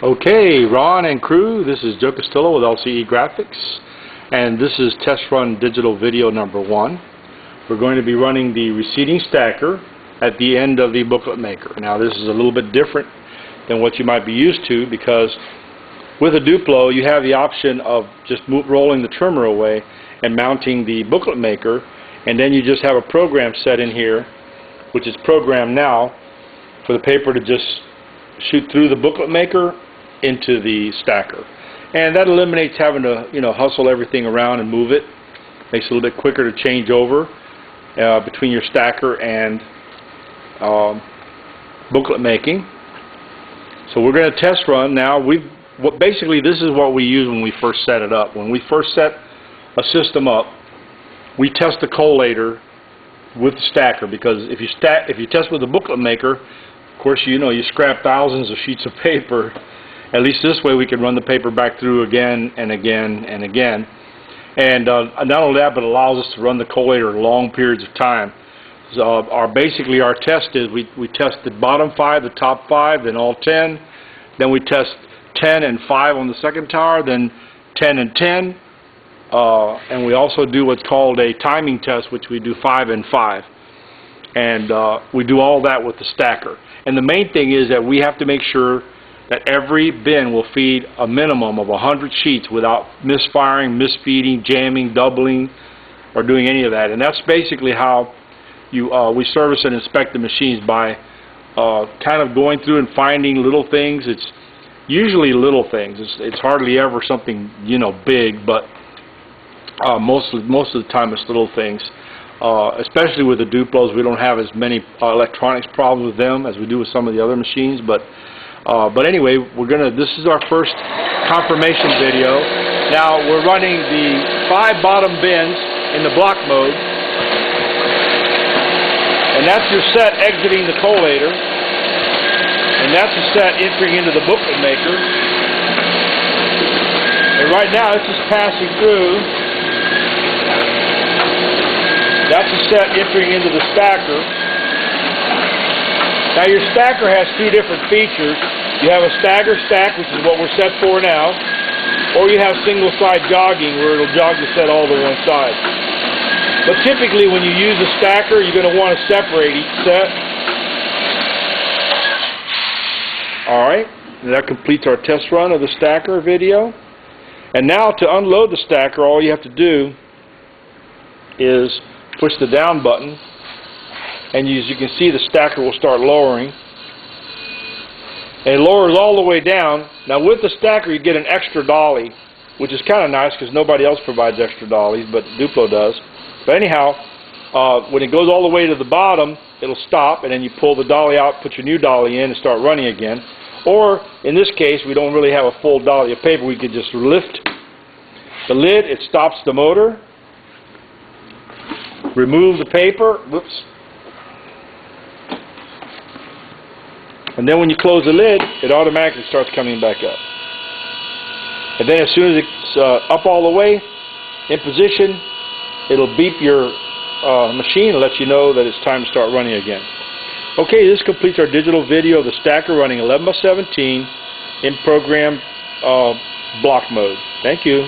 Okay, Ron and crew, this is Joe Castillo with LCE Graphics, and this is test run digital video number 1. We're going to be running the receding stacker at the end of the Bookletmaker. Now this is a little bit different than what you might be used to, because with a Duplo you have the option of just rolling the trimmer away and mounting the Bookletmaker, and then you just have a program set in here, which is programmed now for the paper to just shoot through the Bookletmaker into the stacker, and that eliminates having to hustle everything around and move it. Makes it a little bit quicker to change over between your stacker and booklet making. So we're going to test run now. Basically this is what we use when we first set it up. When we first set a system up, we test the collator with the stacker, because if you test with the Bookletmaker, of course you scrap thousands of sheets of paper. At least this way we can run the paper back through again and again and again. And not only that, but it allows us to run the collator long periods of time. So basically our test is we test the bottom 5, the top 5, then all 10. Then we test 10 and 5 on the second tower, then 10 and 10. And we also do what's called a timing test, which we do 5 and 5. And we do all that with the stacker. And the main thing is that we have to make sure that every bin will feed a minimum of 100 sheets without misfiring, misfeeding, jamming, doubling, or doing any of that. And that's basically how we service and inspect the machines, by kind of going through and finding little things. It's usually little things. It's hardly ever something big, but most of the time it's little things. Especially with the Duplos, we don't have as many electronics problems with them as we do with some of the other machines. But anyway, this is our first confirmation video. Now we're running the 5 bottom bins in the block mode, and that's your set exiting the collator, and that's the set entering into the Bookletmaker. And right now it's just passing through. That's the set entering into the stacker. Now your stacker has 2 different features. You have a stagger stack, which is what we're set for now, or you have single side jogging, where it'll jog the set all to one side. But typically when you use a stacker, you're going to want to separate each set. Alright, that completes our test run of the stacker video. And now to unload the stacker, all you have to do is push the down button, and as you can see, the stacker will start lowering. And it lowers all the way down. Now with the stacker you get an extra dolly, which is kind of nice because nobody else provides extra dollies, but Duplo does. But anyhow, when it goes all the way to the bottom, it'll stop, and then you pull the dolly out, put your new dolly in, and start running again. Or in this case, we don't really have a full dolly of paper. We could just lift the lid. It stops the motor. Remove the paper, whoops, and then when you close the lid, it automatically starts coming back up. And then as soon as it's up all the way, in position, it'll beep your machine and let you know that it's time to start running again. Okay, this completes our digital video of the stacker running 11 by 17 in program block mode. Thank you.